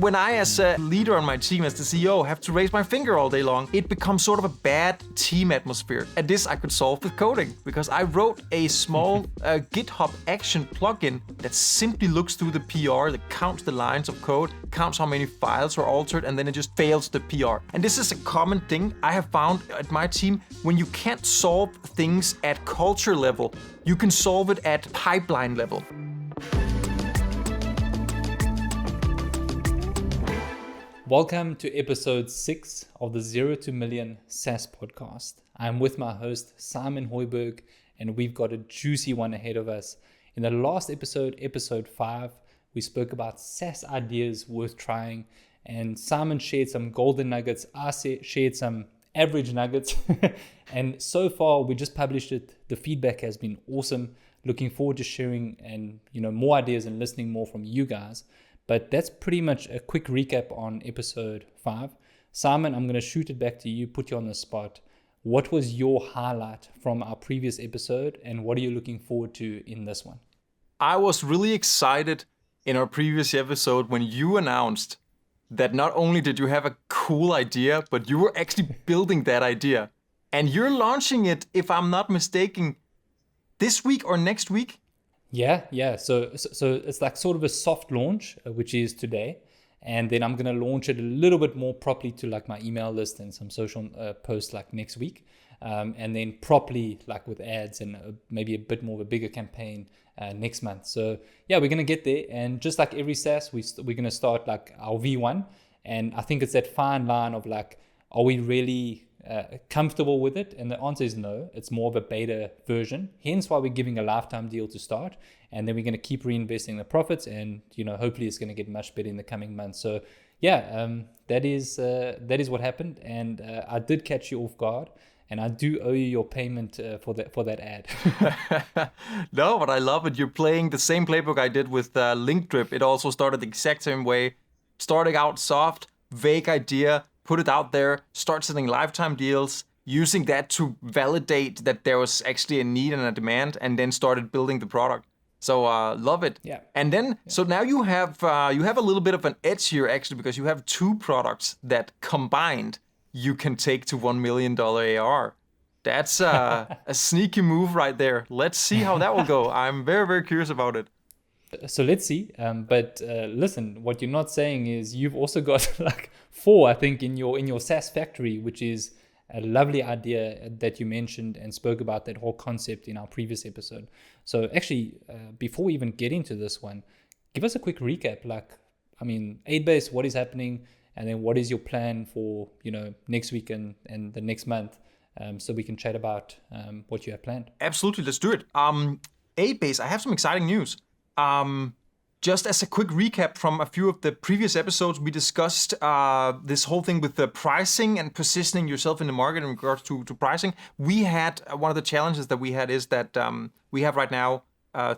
when I, as a leader on my team, as the CEO, have to raise my finger all day long, it becomes sort of a bad team atmosphere. And this I could solve with coding, because I wrote a small GitHub Action plugin that simply looks through the PR, that counts the lines of code, counts how many files are altered, and then it just fails the PR. And this is a common thing I have found at my team. When you can't solve things at culture level, you can solve it at pipeline level. Welcome to episode 6 of the 0 to Million SaaS podcast. I'm with my host, Simon Hoiberg, and we've got a juicy one ahead of us. In the last episode, episode 5, we spoke about SaaS ideas worth trying, and Simon shared some golden nuggets. I shared some average nuggets, and so far we just published it. The feedback has been awesome. Looking forward to sharing and more ideas and listening more from you guys. But that's pretty much a quick recap on episode 5. Simon, I'm going to shoot it back to you, put you on the spot. What was your highlight from our previous episode, and what are you looking forward to in this one? I was really excited in our previous episode when you announced that not only did you have a cool idea, but you were actually building that idea. And you're launching it, if I'm not mistaken, this week or next week? Yeah. So it's like sort of a soft launch, which is today. And then I'm going to launch it a little bit more properly to like my email list and some social posts like next week. And then properly like with ads and maybe a bit more of a bigger campaign next month. So yeah, we're going to get there. And just like every SaaS, we're going to start like our V1. And I think it's that fine line of like, are we really comfortable with it? And the answer is no. It's more of a beta version. Hence why we're giving a lifetime deal to start. And then we're going to keep reinvesting the profits. And, hopefully it's going to get much better in the coming months. So yeah, that is what happened. And I did catch you off guard. And I do owe you your payment for that ad. No, but I love it. You're playing the same playbook I did with Link Drip. It also started the exact same way. Starting out soft, vague idea, put it out there, start selling lifetime deals, using that to validate that there was actually a need and a demand, and then started building the product. So love it. Yeah. And then, so now you have a little bit of an edge here actually, because you have 2 products that combined you can take to $1 million ARR. That's a sneaky move right there. Let's see how that will go. I'm very, very curious about it. So let's see. But listen, what you're not saying is you've also got like 4, I think, in your SaaS factory, which is a lovely idea that you mentioned and spoke about that whole concept in our previous episode. So actually, before we even get into this one, give us a quick recap. Like, 8base, what is happening? And then what is your plan for, next week and the next month? So we can chat about what you have planned. Absolutely, let's do it. 8base, I have some exciting news. Just as a quick recap from a few of the previous episodes, we discussed this whole thing with the pricing and positioning yourself in the market in regards to pricing. We had one of the challenges that we had is that we have right now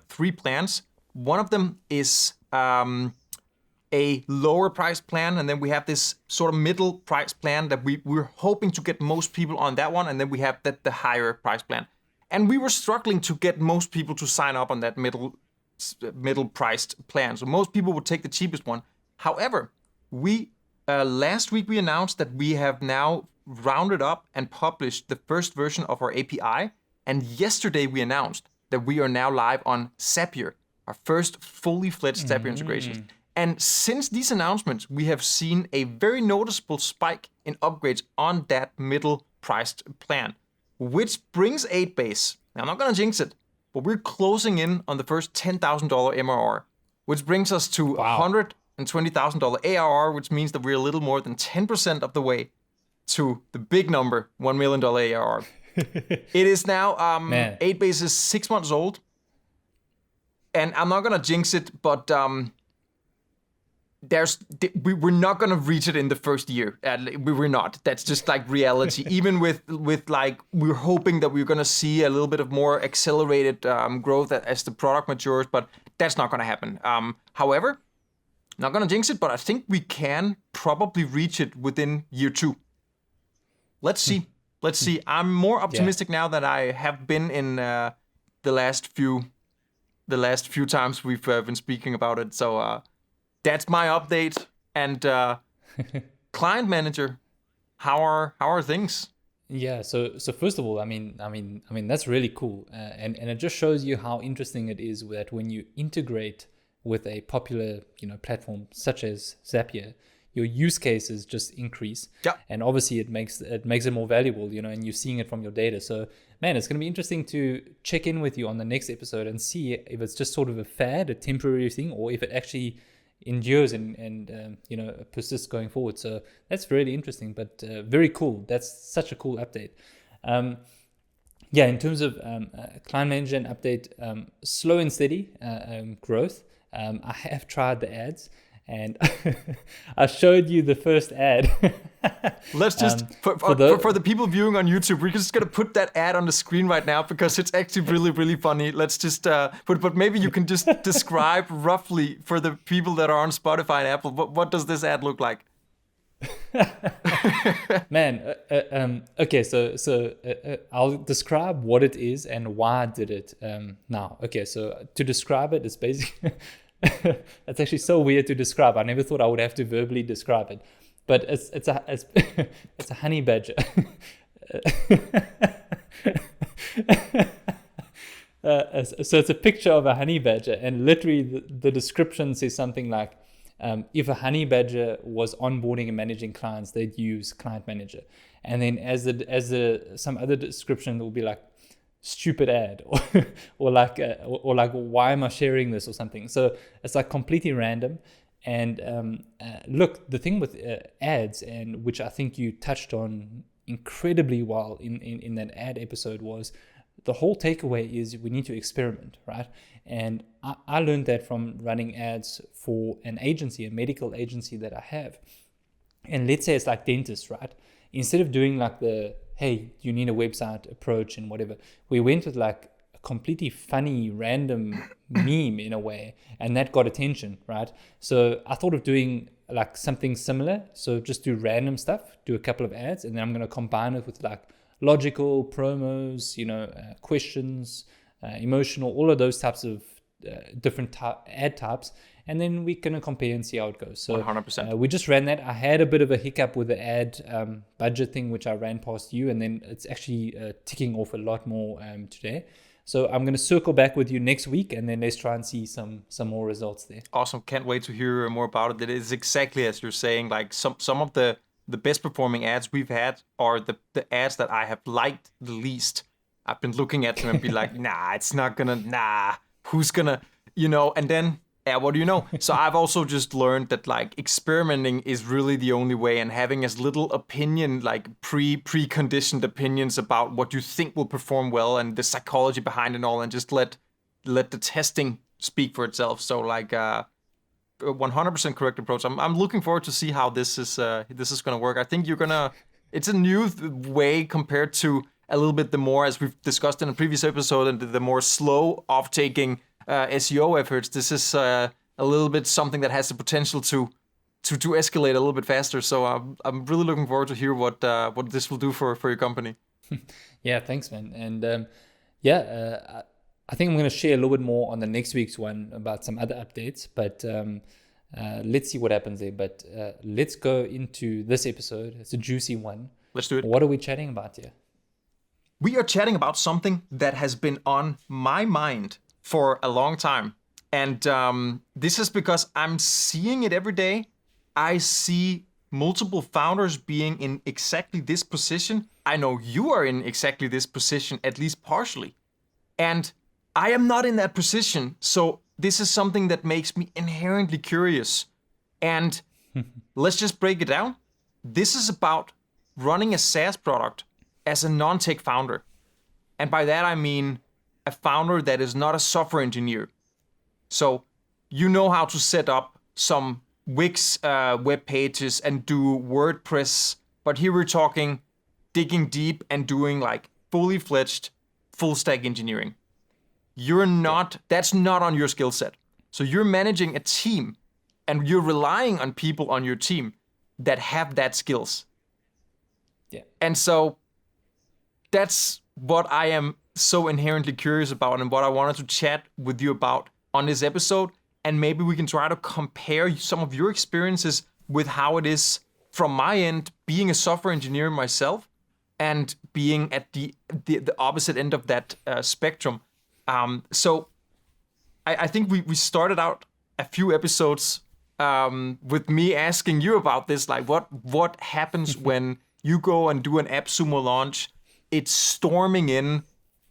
3 plans. One of them is a lower price plan, and then we have this sort of middle price plan that we're hoping to get most people on that one, and then we have the higher price plan. And we were struggling to get most people to sign up on that middle priced plan. So most people would take the cheapest one. However, we last week we announced that we have now rounded up and published the first version of our API. And yesterday we announced that we are now live on Zapier, our first fully fledged Zapier integration. And since these announcements, we have seen a very noticeable spike in upgrades on that middle priced plan, which brings 8base. Now, I'm not going to jinx it, but we're closing in on the first $10,000 MRR, which brings us to $120,000 ARR, which means that we're a little more than 10% of the way to the big number, $1 million ARR. It is now, 8base is 6 months old, and I'm not going to jinx it, but we're not going to reach it in the first year. We're not. That's just like reality. Even with like, we're hoping that we're going to see a little bit of more accelerated growth as the product matures, but that's not going to happen. However, not going to jinx it, but I think we can probably reach it within year 2. Let's see. Let's see. I'm more optimistic now than I have been in the last few times we've been speaking about it. So that's my update. And client manager, how are things? Yeah. So first of all, I mean that's really cool, and it just shows you how interesting it is that when you integrate with a popular platform such as Zapier, your use cases just increase. Yeah. And obviously it makes it more valuable, and you're seeing it from your data. So man, it's going to be interesting to check in with you on the next episode and see if it's just sort of a fad, a temporary thing, or if it actually endures and persists going forward. So that's really interesting, but very cool. That's such a cool update. In terms of client manager and update, slow and steady growth. I have tried the ads, and I showed you the first ad. Let's just for the people viewing on YouTube, we're just gonna put that ad on the screen right now because it's actually really, really funny. Let's just but maybe you can just describe roughly for the people that are on Spotify and Apple, what does this ad look like? Man, okay, so I'll describe what it is and why I did it now. Okay, so to describe it, it's basically it's actually so weird to describe. I never thought I would have to verbally describe it, but it's a honey badger. So it's a picture of a honey badger, and literally the description says something like, if a honey badger was onboarding and managing clients, they'd use Client Manager. And then as some other description will be like, stupid ad, or like why am I sharing this or something. So it's like completely random. And look, the thing with ads, and which I think you touched on incredibly well in that ad episode, was the whole takeaway is we need to experiment, right? And I learned that from running ads for an agency, a medical agency that I have. And let's say it's like dentists, right? Instead of doing like the, hey, you need a website approach and whatever, we went with like a completely funny, random meme in a way, and that got attention, right? So I thought of doing like something similar. So just do random stuff, do a couple of ads, and then I'm going to combine it with like logical promos, questions, emotional, all of those types of different ad types, and then we're going to compare and see how it goes. So 100%. We just ran that. I had a bit of a hiccup with the ad budget thing, which I ran past you, and then it's actually ticking off a lot more today. So I'm going to circle back with you next week, and then let's try and see some more results there. Awesome. Can't wait to hear more about it. It is exactly as you're saying, like some of the best performing ads we've had are the ads that I have liked the least. I've been looking at them and be like, who's gonna, and then, what do you know? So I've also just learned that like experimenting is really the only way, and having as little opinion, like preconditioned opinions about what you think will perform well and the psychology behind it all, and just let the testing speak for itself. So like 100% correct approach. I'm looking forward to see how this is gonna work. I think it's a new way compared to a little bit the more, as we've discussed in a previous episode, and the more slow off-taking SEO efforts. This is a little bit something that has the potential to escalate a little bit faster. So I'm really looking forward to hear what this will do for your company. Yeah, thanks, man. And I think I'm going to share a little bit more on the next week's one about some other updates, but let's see what happens there. But let's go into this episode. It's a juicy one. Let's do it. What are we chatting about here? We are chatting about something that has been on my mind for a long time. And this is because I'm seeing it every day. I see multiple founders being in exactly this position. I know you are in exactly this position, at least partially. And I am not in that position. So this is something that makes me inherently curious. And let's just break it down. This is about running a SaaS product as a non-tech founder. And by that, I mean a founder that is not a software engineer. So you know how to set up some Wix web pages and do WordPress, but here we're talking digging deep and doing like fully fledged full stack engineering. That's not on your skill set. So you're managing a team and you're relying on people on your team that have that skills. Yeah. And so that's what I am so inherently curious about, and what I wanted to chat with you about on this episode. And maybe we can try to compare some of your experiences with how it is from my end, being a software engineer myself and being at the opposite end of that spectrum. So I think we started out a few episodes with me asking you about this, like what happens when you go and do an AppSumo launch, it's storming in,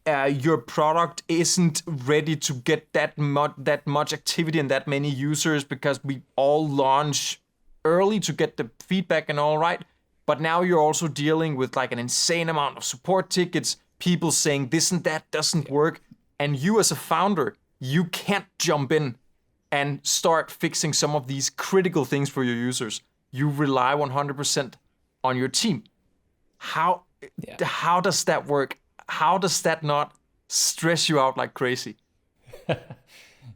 your product isn't ready to get that much activity and that many users because we all launch early to get the feedback and all right. But now you're also dealing with like an insane amount of support tickets, people saying this and that doesn't work. And you as a founder, you can't jump in and start fixing some of these critical things for your users. You rely 100% on your team. How does that work? How does that not stress you out like crazy?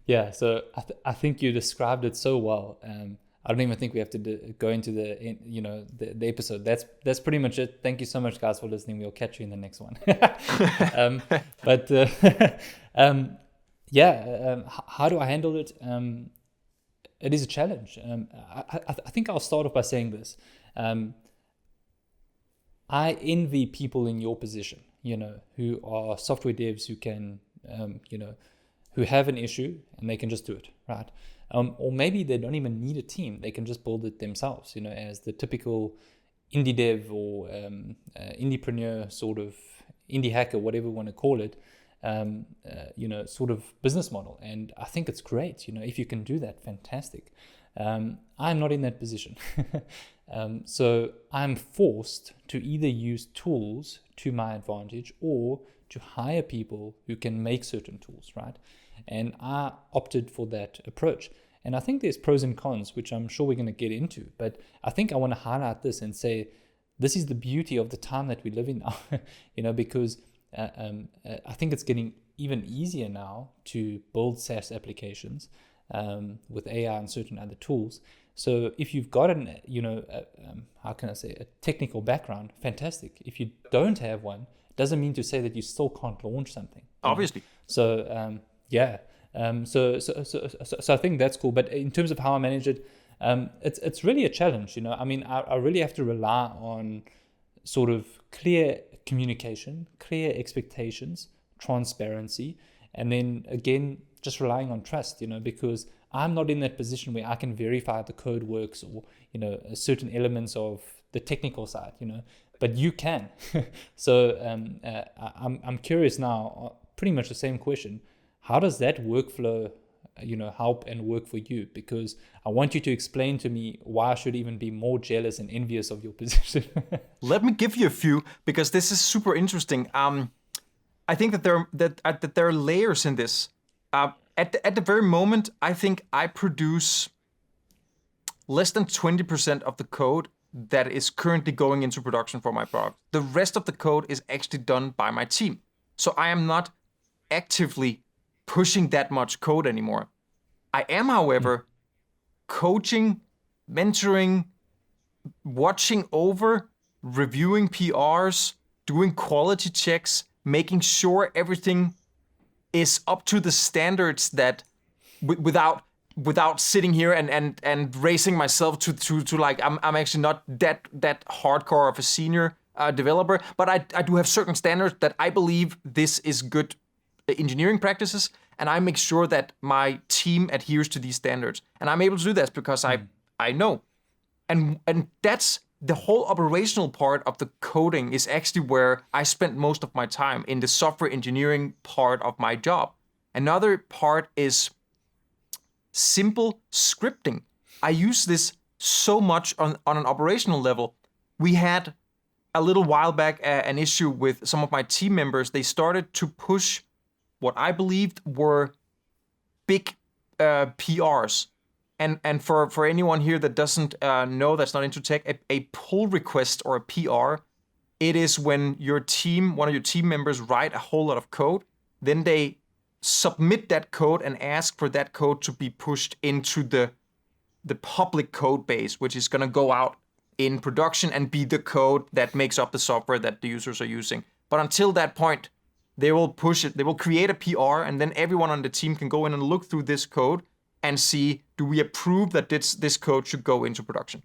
Yeah, so I think you described it so well. I don't even think we have to go into the episode. That's pretty much it. Thank you so much, guys, for listening. We'll catch you in the next one. How do I handle it? It is a challenge. I think I'll start off by saying this. I envy people in your position, who are software devs who can, who have an issue and they can just do it, right? Or maybe they don't even need a team. They can just build it themselves, as the typical indie dev or indiepreneur, sort of indie hacker, whatever you want to call it, sort of business model. And I think it's great, if you can do that, fantastic. I'm not in that position. So I'm forced to either use tools to my advantage or to hire people who can make certain tools, right? And I opted for that approach. And I think there's pros and cons, which I'm sure we're going to get into. But I think I want to highlight this and say, this is the beauty of the time that we live in now, because I think it's getting even easier now to build SaaS applications with AI and certain other tools. So if you've got a technical background, fantastic. If you don't have one, doesn't mean to say that you still can't launch something. Obviously. So so I think that's cool. But in terms of how I manage it, it's really a challenge. I really have to rely on sort of clear communication, clear expectations, transparency, and then again, just relying on trust, because I'm not in that position where I can verify the code works or, certain elements of the technical side, but you can. So I'm curious now, pretty much the same question. How does that workflow, help and work for you? Because I want you to explain to me why I should even be more jealous and envious of your position. Let me give you a few, because this is super interesting. I think that there are layers in this. At the very moment, I think I produce less than 20% of the code that is currently going into production for my product. The rest of the code is actually done by my team. So I am not actively pushing that much code anymore. I am, however, coaching, mentoring, watching over, reviewing PRs, doing quality checks, making sure everything is up to the standards that without sitting here and raising myself to like I'm actually not that hardcore of a senior developer, but I do have certain standards that I believe this is good engineering practices, and I make sure that my team adheres to these standards. And I'm able to do this because I know. And that's the whole operational part of the coding is actually where I spent most of my time, in the software engineering part of my job. Another part is simple scripting. I use this so much on an operational level. We had a little while back an issue with some of my team members. They started to push what I believed were big PRs. And for anyone here that doesn't know, that's not into tech, a pull request or a PR, it is when one of your team members write a whole lot of code, then they submit that code and ask for that code to be pushed into the public code base, which is going to go out in production and be the code that makes up the software that the users are using. But until that point, they will push it, they will create a PR, and then everyone on the team can go in and look through this code and see, do we approve that this code should go into production?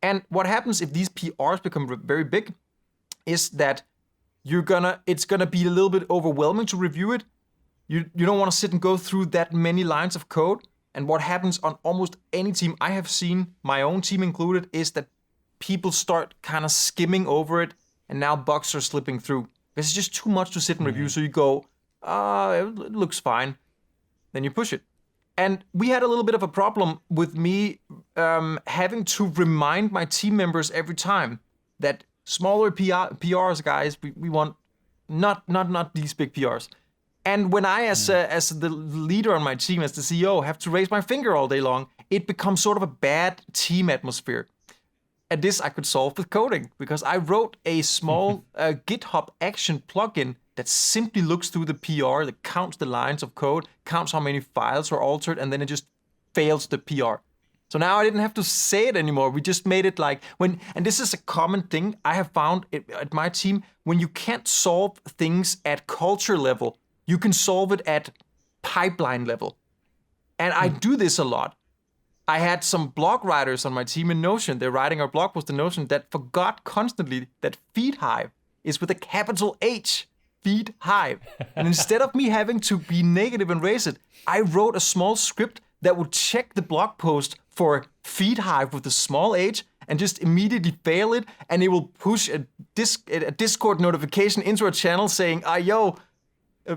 And what happens if these PRs become very big is that it's gonna be a little bit overwhelming to review it. You don't want to sit and go through that many lines of code. And what happens on almost any team I have seen, my own team included, is that people start kind of skimming over it, and now bugs are slipping through. It's just too much to sit and review. So you go, it looks fine. Then you push it. And we had a little bit of a problem with me having to remind my team members every time that smaller PRs, guys, we want not these big PRs. And when I, as the leader on my team, as the CEO, have to raise my finger all day long, it becomes sort of a bad team atmosphere. And this I could solve with coding, because I wrote a small GitHub Action plugin that simply looks through the PR, that counts the lines of code, counts how many files were altered, and then it just fails the PR. So now I didn't have to say it anymore. We just made it like and this is a common thing I have found at my team, when you can't solve things at culture level, you can solve it at pipeline level. And I do this a lot. I had some blog writers on my team in Notion. They're writing our blog post in Notion that forgot constantly that feed hive is with a capital H. Feed hive. And instead of me having to be negative and raise it, I wrote a small script that would check the blog post for feed hive with a small h and just immediately fail it. And it will push a Discord notification into a channel saying, yo,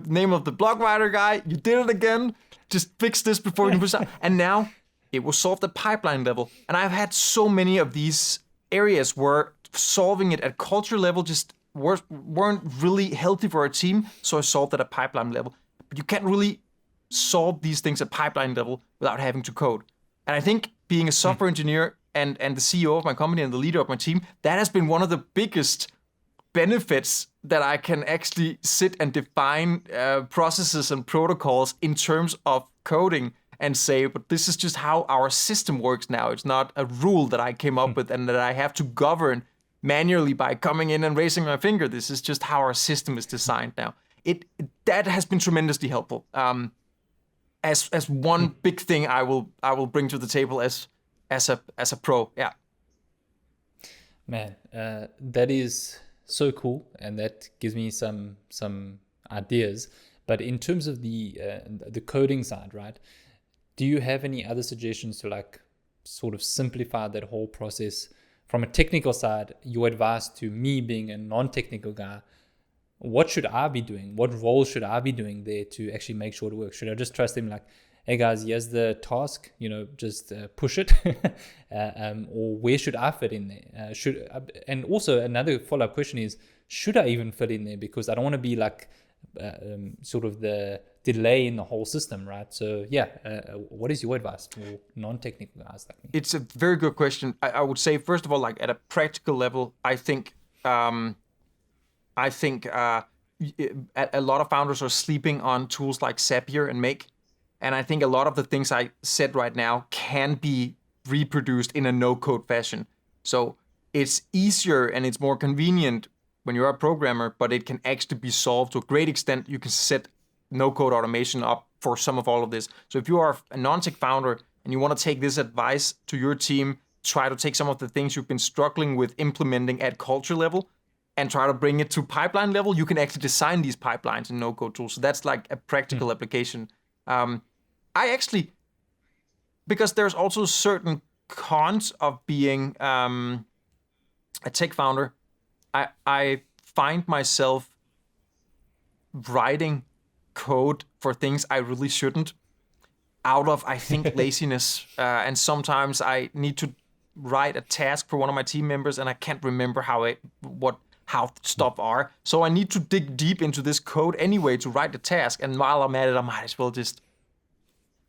name of the blog writer guy, you did it again. Just fix this before you push it out. And now it was solved at pipeline level. And I've had so many of these areas where solving it at culture level just weren't really healthy for our team. So I solved it at pipeline level. But you can't really solve these things at pipeline level without having to code. And I think being a software engineer and the CEO of my company and the leader of my team, that has been one of the biggest benefits, that I can actually sit and define processes and protocols in terms of coding and say, but this is just how our system works now. It's not a rule that I came up with and that I have to govern manually by coming in and raising my finger. This is just how our system is designed now. That has been tremendously helpful. As one big thing I will bring to the table as a pro. Yeah. Man, that is so cool, and that gives me some ideas. But in terms of the coding side, right? Do you have any other suggestions to like sort of simplify that whole process from a technical side? Your advice to me being a non-technical guy, what should I be doing? What role should I be doing there to actually make sure it works? Should I just trust them like, hey guys, here's the task, just push it? Or where should I fit in there? And also another follow-up question is, should I even fit in there? Because I don't want to be like sort of the delay in the whole system, right? So what is your advice for non-technical guys like me? It's a very good question. I would say, first of all, like at a practical level, I think a lot of founders are sleeping on tools like Zapier and Make. And I think a lot of the things I said right now can be reproduced in a no-code fashion. So it's easier and it's more convenient when you're a programmer, but it can actually be solved to a great extent. You can set no-code automation up for some of all of this. So if you are a non-tech founder and you want to take this advice to your team, try to take some of the things you've been struggling with implementing at culture level and try to bring it to pipeline level, you can actually design these pipelines in no-code tools. So that's like a practical application. I actually, because there's also certain cons of being a tech founder, I find myself writing code for things I really shouldn't out of, I think, laziness. And sometimes I need to write a task for one of my team members and I can't remember how stuff are. So I need to dig deep into this code anyway to write the task. And while I'm at it, I might as well just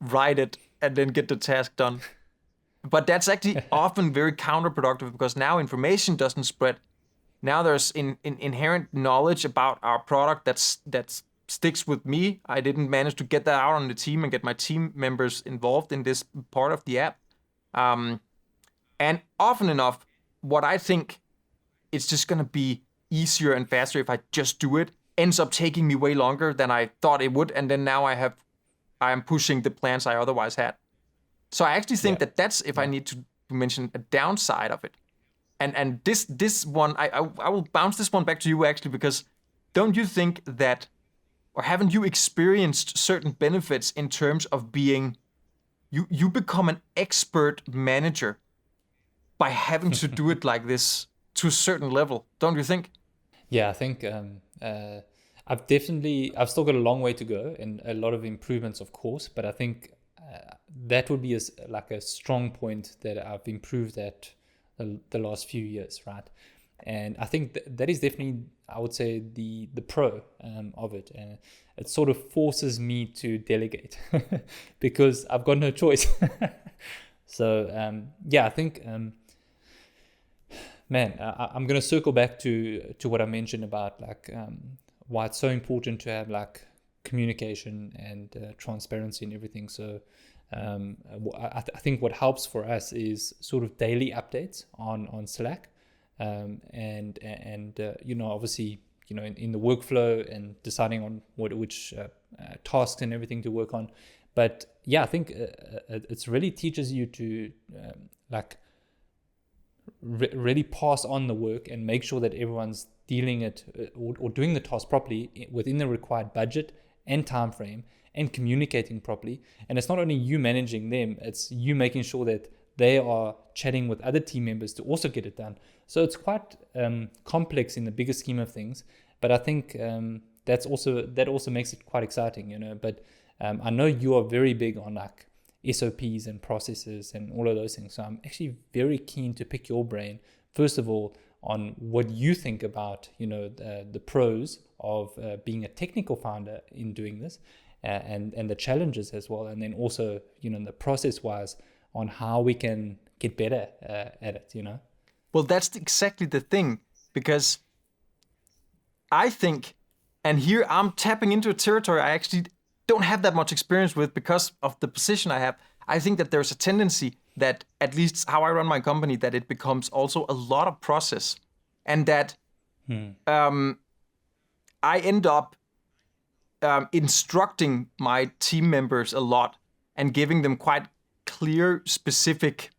write it and then get the task done. But that's actually often very counterproductive because now information doesn't spread. Now there's inherent knowledge about our product that sticks with me. I didn't manage to get that out on the team and get my team members involved in this part of the app. And often enough, what I think it's just going to be easier and faster if I just do it ends up taking me way longer than I thought it would. And then now I am pushing the plans I otherwise had. So I actually think Yeah. that that's, if I need to mention a downside of it. And this one, I will bounce this one back to you actually, because don't you think that, or haven't you experienced certain benefits in terms of being, you become an expert manager by having to do it like this to a certain level, don't you think? Yeah, I think I've still got a long way to go and a lot of improvements, of course, but I think that would be like a strong point that I've improved at the last few years, right? And I think that is definitely, I would say, the pro of it. And it sort of forces me to delegate because I've got no choice. So yeah, I think man, I'm gonna circle back to what I mentioned about like why it's so important to have like communication and transparency and everything. So I think what helps for us is sort of daily updates on Slack, and you know, obviously, you know, in the workflow and deciding on which tasks and everything to work on. But yeah, I think it's really teaches you to like really pass on the work and make sure that everyone's dealing it or doing the task properly within the required budget and time frame and communicating properly. And it's not only you managing them, it's you making sure that they are chatting with other team members to also get it done. So it's quite complex in the bigger scheme of things, but I think that also makes it quite exciting, you know. But I know you are very big on like SOPs and processes and all of those things. So I'm actually very keen to pick your brain, first of all, on what you think about, you know, the pros of being a technical founder in doing this, and the challenges as well. And then also, you know, the process wise on how we can get better at it, you know? Well, that's exactly the thing, because I think, and here I'm tapping into a territory I actually don't have that much experience with because of the position I have. I think that there's a tendency that, at least how I run my company, that it becomes also a lot of process, and that I end up instructing my team members a lot and giving them quite clear, specific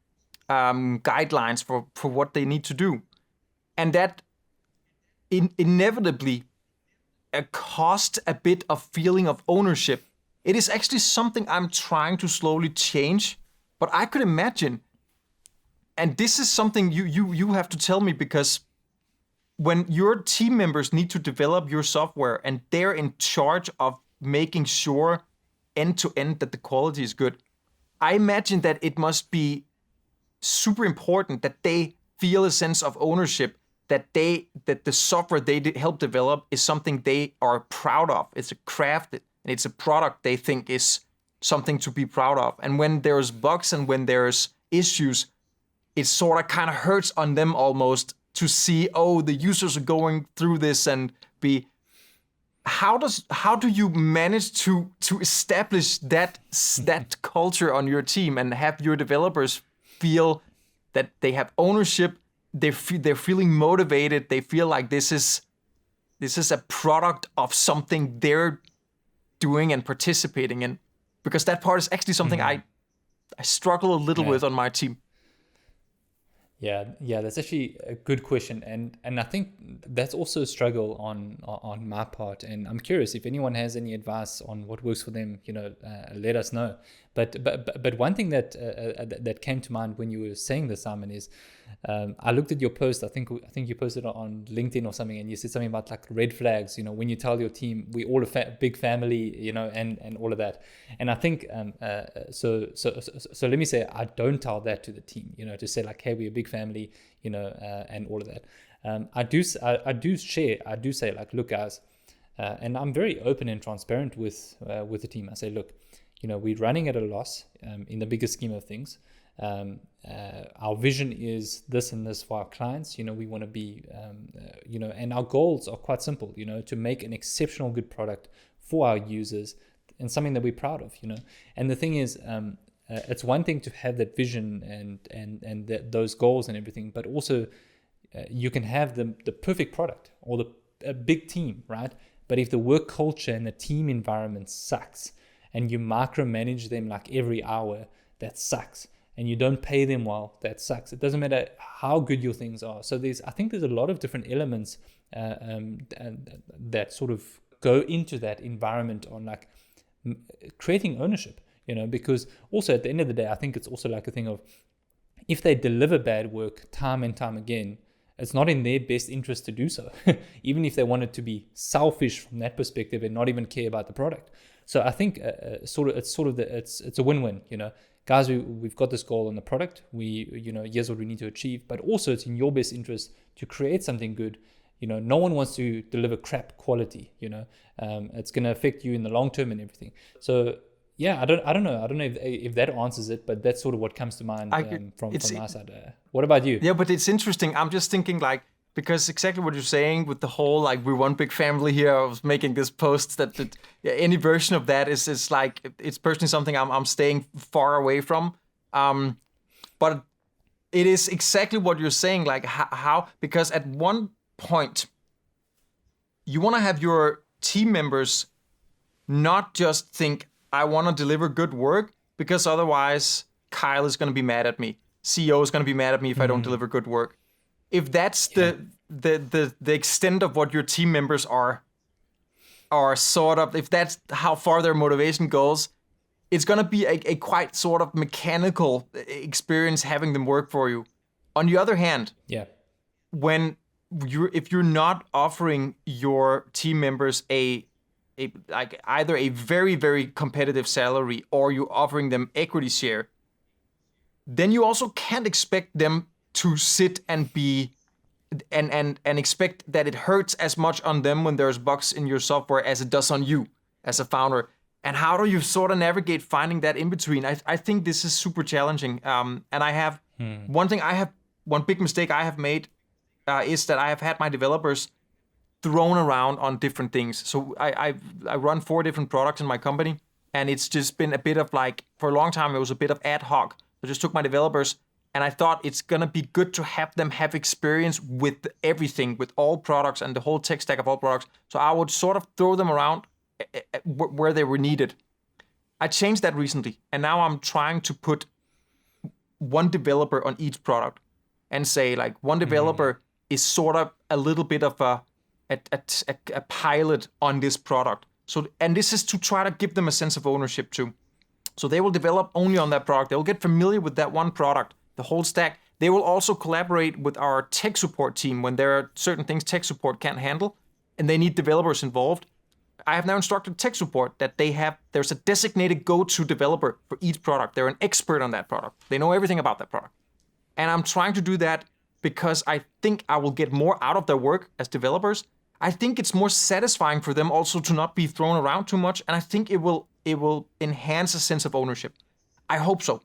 guidelines for what they need to do. And that inevitably cost a bit of feeling of ownership. It is actually something I'm trying to slowly change, but I could imagine, and this is something you have to tell me, because when your team members need to develop your software and they're in charge of making sure end to end that the quality is good, I imagine that it must be super important that they feel a sense of ownership, that the software they help develop is something they are proud of. It's a craft and it's a product they think is something to be proud of. And when there's bugs and when there's issues, it sort of kind of hurts on them almost to see, oh, the users are going through this, and be. How do you manage to establish that culture on your team and have your developers feel that they have ownership, they're feeling motivated, they feel like this is a product of something they're doing and participating in? Because that part is actually something I struggle a little with on my team. Yeah, that's actually a good question, and I think that's also a struggle on my part. And I'm curious if anyone has any advice on what works for them. You know, let us know. But one thing that came to mind when you were saying this, Simon, is I looked at your post. I think you posted it on LinkedIn or something, and you said something about like red flags. You know, when you tell your team we all a big family, you know, and all of that. And I think so let me say I don't tell that to the team. You know, to say like, hey, we're a big family, you know, and all of that. I do say like, look, guys, and I'm very open and transparent with the team. I say, look, you know, we're running at a loss in the bigger scheme of things. Our vision is this and this for our clients. You know, we want to be, you know, and our goals are quite simple. You know, to make an exceptional good product for our users and something that we're proud of. You know, and the thing is, it's one thing to have that vision and those goals and everything, but also you can have the perfect product or a big team, right? But if the work culture and the team environment sucks and you micromanage them like every hour, that sucks. And you don't pay them well, that sucks. It doesn't matter how good your things are. So I think there's a lot of different elements that sort of go into that environment on like creating ownership, because also at the end of the day, I think it's also like a thing of, if they deliver bad work time and time again, it's not in their best interest to do so, even if they wanted to be selfish from that perspective and not even care about the product. So I think it's a win-win, Guys, we've got this goal on the product. Here's what we need to achieve, but also it's in your best interest to create something good. No one wants to deliver crap quality, it's going to affect you in the long term and everything. So yeah, I don't know if that answers it, but that's sort of what comes to mind from my side. What about you? Yeah, but it's interesting. I'm just thinking like, because exactly what you're saying with the whole, like, we're one big family here. I was making this post that any version of that is like, it's personally something I'm staying far away from. But it is exactly what you're saying, like how, because at one point, you want to have your team members not just think, I want to deliver good work, because otherwise Kyle is going to be mad at me. CEO is going to be mad at me if I don't deliver good work. If that's the extent of what your team members are sort of, if that's how far their motivation goes, it's going to be a quite sort of mechanical experience having them work for you. On the other hand, if you're not offering your team members like either a very, very competitive salary, or you're offering them equity share, then you also can't expect them to sit and be and expect that it hurts as much on them when there's bugs in your software as it does on you as a founder. And how do you sort of navigate finding that in between? I think this is super challenging. And I have one big mistake I have made is that I have had my developers thrown around on different things. So I run 4 different products in my company, and it's just been a bit of like, for a long time it was a bit of ad hoc. I just took my developers, and I thought it's gonna be good to have them have experience with everything, with all products and the whole tech stack of all products. So I would sort of throw them around where they were needed. I changed that recently, and now I'm trying to put one developer on each product and say, like, one developer is sort of a little bit of a pilot on this product. So, and this is to try to give them a sense of ownership too. So they will develop only on that product. They will get familiar with that one product, the whole stack. They will also collaborate with our tech support team when there are certain things tech support can't handle and they need developers involved. I have now instructed tech support that there's a designated go-to developer for each product. They're an expert on that product. They know everything about that product. And I'm trying to do that because I think I will get more out of their work as developers. I think it's more satisfying for them also to not be thrown around too much. And I think it will enhance a sense of ownership. I hope so.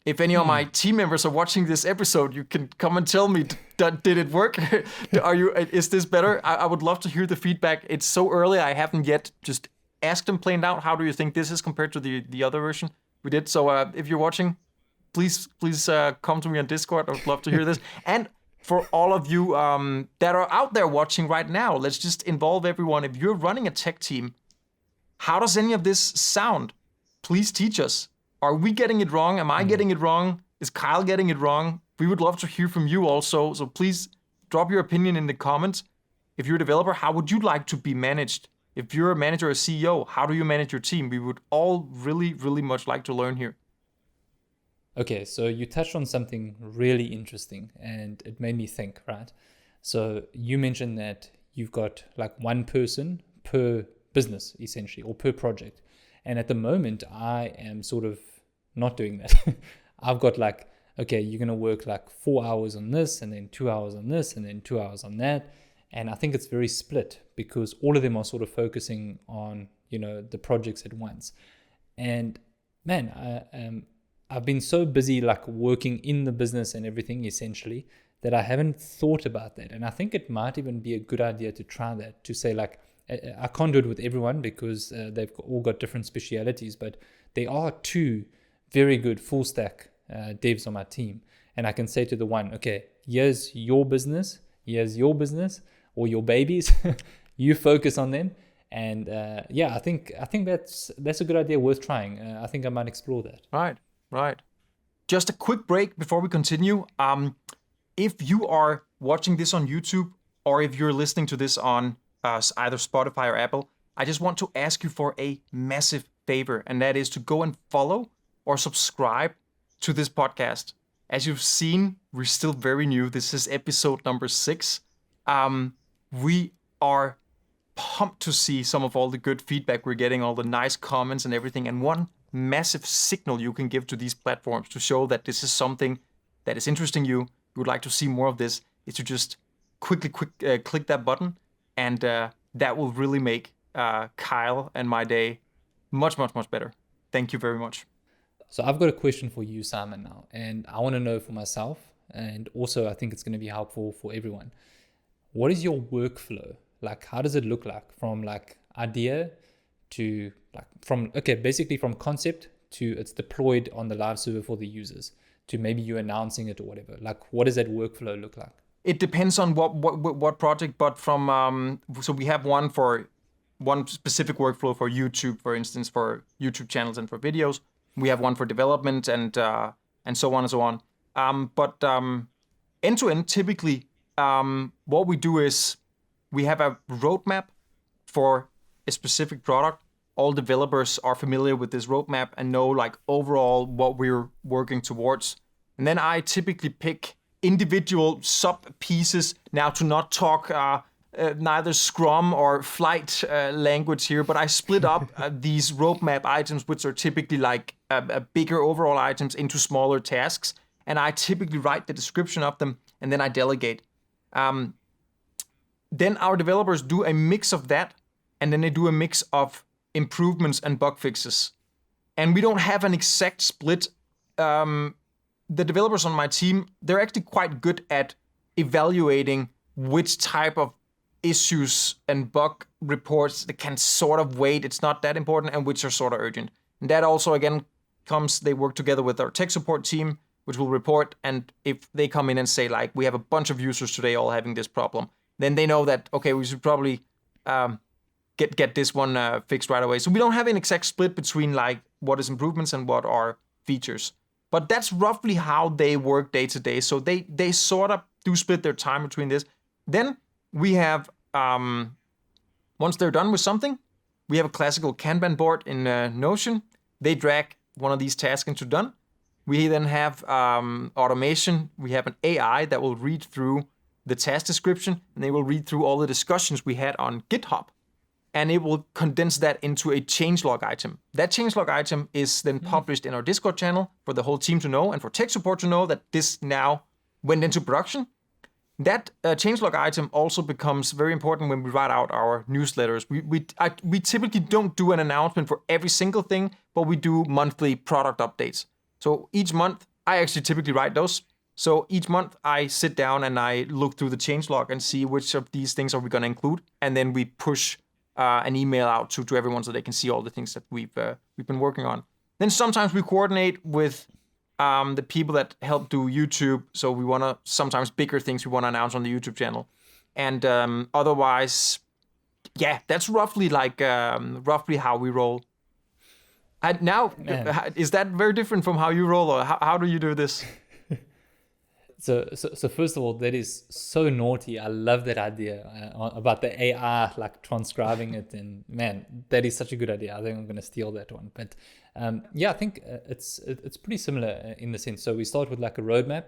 If any of my team members are watching this episode, you can come and tell me, did it work? Is this better? I would love to hear the feedback. It's so early, I haven't yet just asked them plain out, how do you think this is compared to the other version we did? So if you're watching, please come to me on Discord. I would love to hear this. And for all of you that are out there watching right now, let's just involve everyone. If you're running a tech team, how does any of this sound? Please teach us. Are we getting it wrong? Am I getting it wrong? Is Kyle getting it wrong? We would love to hear from you also. So please drop your opinion in the comments. If you're a developer, how would you like to be managed? If you're a manager or CEO, how do you manage your team? We would all really, really much like to learn here. Okay, so you touched on something really interesting and it made me think, right? So you mentioned that you've got like one person per business essentially, or per project. And at the moment, I am sort of not doing that. I've got like, okay, you're going to work like 4 hours on this and then 2 hours on this and then 2 hours on that. And I think it's very split because all of them are sort of focusing on, the projects at once. And man, I've been so busy like working in the business and everything essentially that I haven't thought about that. And I think it might even be a good idea to try that, to say like, I can't do it with everyone because they've all got different specialities, but there are 2 very good full stack devs on my team. And I can say to the one, okay, here's your business or your babies, you focus on them. And I think that's a good idea, worth trying. I think I might explore that. Right. Just a quick break before we continue. If you are watching this on YouTube, or if you're listening to this on either Spotify or Apple, I just want to ask you for a massive favor, and that is to go and follow or subscribe to this podcast. As you've seen, we're still very new. This is episode number 6. We are pumped to see some of all the good feedback we're getting, all the nice comments and everything. And one massive signal you can give to these platforms to show that this is something that is interesting you would like to see more of this, is to just quickly click that button, and that will really make Kyle and my day much better. Thank you very much. So I've got a question for you, Simon, now, and I want to know for myself, and also I think it's going to be helpful for everyone. What is your workflow? Like, how does it look like from like idea to like basically from concept to it's deployed on the live server for the users, to maybe you announcing it or whatever? Like, what does that workflow look like? It depends on what project, but from so we have one specific workflow for YouTube, for instance, for YouTube channels and for videos. We have one for development and so on and so on. But end to end, typically, what we do is we have a roadmap for a specific product. All developers are familiar with this roadmap and know like overall what we're working towards. And then I typically pick individual sub pieces, now to not talk neither Scrum or flight language here, but I split up these roadmap items, which are typically like a bigger overall items, into smaller tasks. And I typically write the description of them, and then I delegate. Then our developers do a mix of that, and then they do a mix of improvements and bug fixes. And we don't have an exact split. The developers on my team, they're actually quite good at evaluating which type of issues and bug reports that can sort of wait, it's not that important, and which are sort of urgent. And that also, again, they work together with our tech support team, which will report. And if they come in and say, like, we have a bunch of users today all having this problem, then they know that, okay, we should probably get this one fixed right away. So we don't have an exact split between like what is improvements and what are features. But that's roughly how they work day to day. So they sort of do split their time between this. Then we have, once they're done with something, we have a classical Kanban board in Notion. They drag one of these tasks into done. We then have automation. We have an AI that will read through the task description, and they will read through all the discussions we had on GitHub, and it will condense that into a changelog item. That changelog item is then published in our Discord channel for the whole team to know, and for tech support to know that this now went into production. That changelog item also becomes very important when we write out our newsletters. We typically don't do an announcement for every single thing, but we do monthly product updates. So each month, I actually typically write those. So each month I sit down and I look through the changelog and see which of these things are we going to include, and then we push an email out to everyone so they can see all the things that we've been working on. Then sometimes we coordinate with the people that help do YouTube. So we want to, sometimes bigger things we want to announce on the YouTube channel. And otherwise, yeah, that's roughly how we roll. And now, is that very different from how you roll, or how do you do this? So first of all, that is so naughty. I love that idea about the AI like transcribing it, and man, that is such a good idea. I think I'm going to steal that one. But I think it's pretty similar in the sense. So we start with like a roadmap,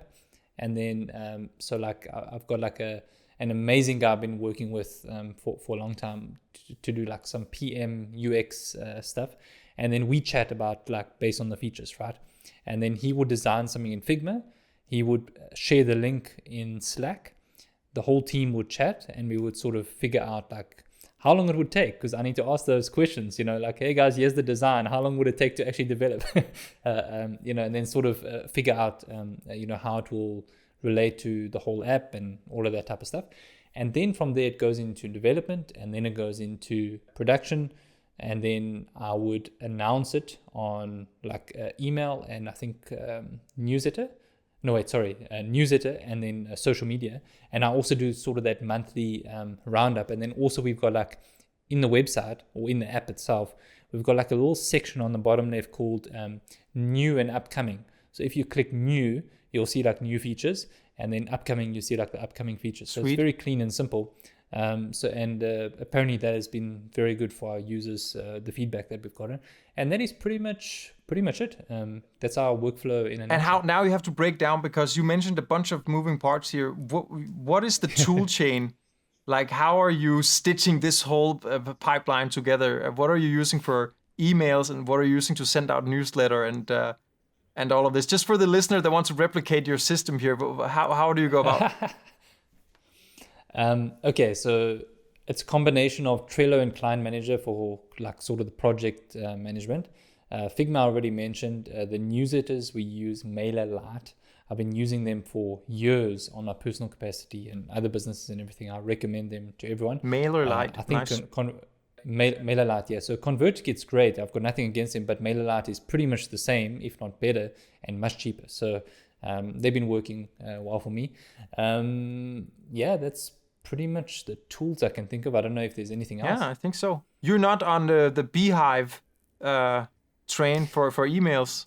and then I've got like an amazing guy I've been working with for a long time to do like some PM UX stuff, and then we chat about like based on the features, right? And then he would design something in Figma. He would share the link in Slack. The whole team would chat, and we would sort of figure out like how long it would take, because I need to ask those questions, like, hey guys, here's the design. How long would it take to actually develop? And then sort of figure out, how it will relate to the whole app and all of that type of stuff. And then from there, it goes into development, and then it goes into production. And then I would announce it on like email and I think newsletter, and then social media. And I also do sort of that monthly roundup. And then also we've got like in the website or in the app itself, we've got like a little section on the bottom left called new and upcoming. So if you click new, you'll see like new features, and then upcoming, you see like the upcoming features. So Sweet. it's very clean and simple. Apparently that has been very good for our users, the feedback that we've gotten. And that is pretty much it. That's our workflow in a nutshell. And how now you have to break down, because you mentioned a bunch of moving parts here. What is the tool chain? Like, how are you stitching this whole pipeline together? What are you using for emails, and what are you using to send out newsletter and all of this? Just for the listener that wants to replicate your system here, how do you go about it? Okay, so it's a combination of Trello and Client Manager for like sort of the project management. Figma I already mentioned. The newsletters, we use MailerLite. I've been using them for years on my personal capacity and other businesses and everything. I recommend them to everyone. MailerLite, I think nice. MailerLite, yeah. So ConvertKit's great. I've got nothing against them, but MailerLite is pretty much the same, if not better, and much cheaper. So they've been working well for me. Yeah, that's pretty much the tools I can think of. I don't know if there's anything else. Yeah, I think so. You're not on the Beehive train for emails.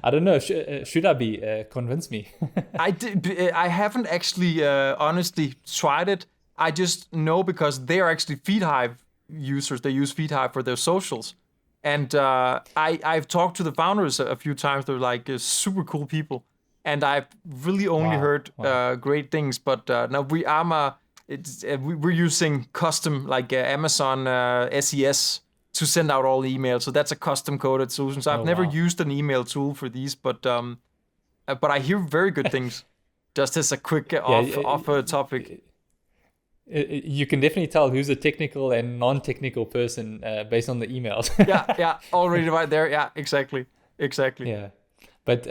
I don't know. Should I be? Convince me. I haven't actually honestly tried it. I just know because they are actually FeedHive users. They use FeedHive for their socials. And I've talked to the founders a few times. They're like super cool people. And I've really only heard great things. But now we're using custom like Amazon SES to send out all the emails. So that's a custom coded solution. So I've never used an email tool for these, but I hear very good things. Just as a quick off topic. You can definitely tell who's a technical and non-technical person based on the emails. yeah, already right there. Yeah, exactly. Yeah, but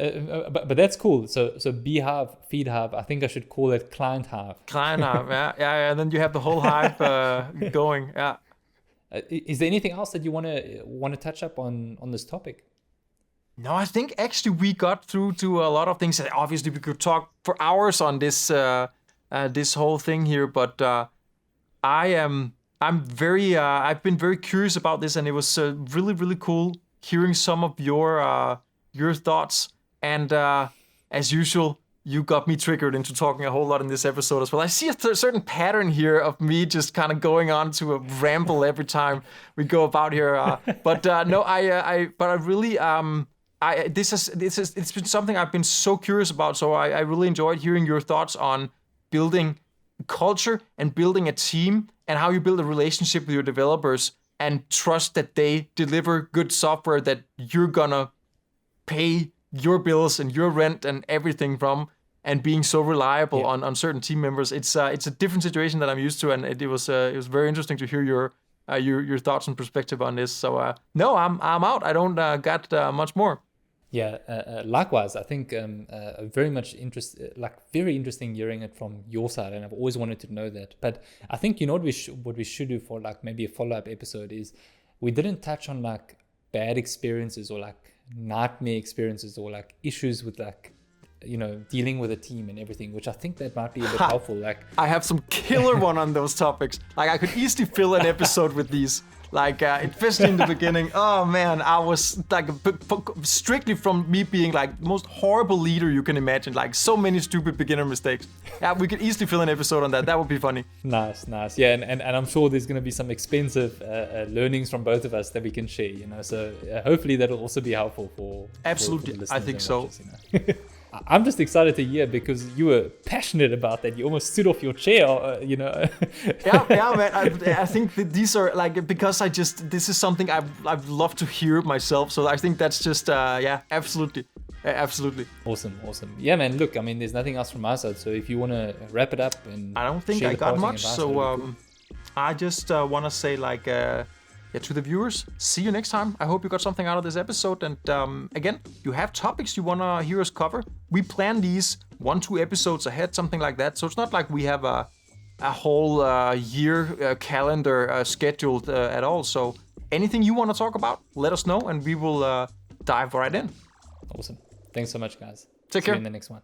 that's cool. So Beehive, FeedHive. I think I should call it Client Hive. Client Hive. Yeah. And then you have the whole hive going. Yeah. Is there anything else that you want to touch up on this topic? No, I think actually we got through to a lot of things. Obviously, we could talk for hours on this this whole thing here, but I've been very curious about this, and it was really, really cool hearing some of your thoughts. And as usual, you got me triggered into talking a whole lot in this episode as well. I see a certain pattern here of me just kind of going on to a ramble every time we go about here. But it's been something I've been so curious about. So I really enjoyed hearing your thoughts on building culture and building a team, and how you build a relationship with your developers and trust that they deliver good software that you're gonna pay your bills and your rent and everything from, and being so reliable on certain team members. It's a different situation that I'm used to, and it was very interesting to hear your thoughts and perspective on this. So no, I'm out. I don't got much more. Yeah, likewise. I think very interesting hearing it from your side, and I've always wanted to know that. But I think what we should do for like maybe a follow-up episode is, we didn't touch on like bad experiences or like nightmare experiences or like issues with like, dealing with a team and everything, which I think that might be a bit helpful. Like, I have some killer one on those topics. Like, I could easily fill an episode with these. Like, especially in the beginning, oh man, I was like strictly from me being like the most horrible leader you can imagine. Like, so many stupid beginner mistakes. Yeah, we could easily fill an episode on that. That would be funny. Nice. Yeah, and I'm sure there's going to be some expensive learnings from both of us that we can share. So hopefully that'll also be helpful for absolutely. For I think so. Watchers, I'm just excited to hear, because you were passionate about that. You almost stood off your chair, Yeah, man. I think that these are like, because this is something I've loved to hear myself. So I think that's just, absolutely. Absolutely. Awesome. Yeah, man. Look, I mean, there's nothing else from my side. So if you want to wrap it up, and I don't think I got much. So cool. I just want to say like, to the viewers, see you next time. I hope you got something out of this episode. And again, you have topics you want to hear us cover. We plan these 1-2 episodes ahead, something like that. So it's not like we have a whole year calendar scheduled at all. So anything you want to talk about, let us know, and we will dive right in. Awesome. Thanks so much, guys. Take care. See you in the next one.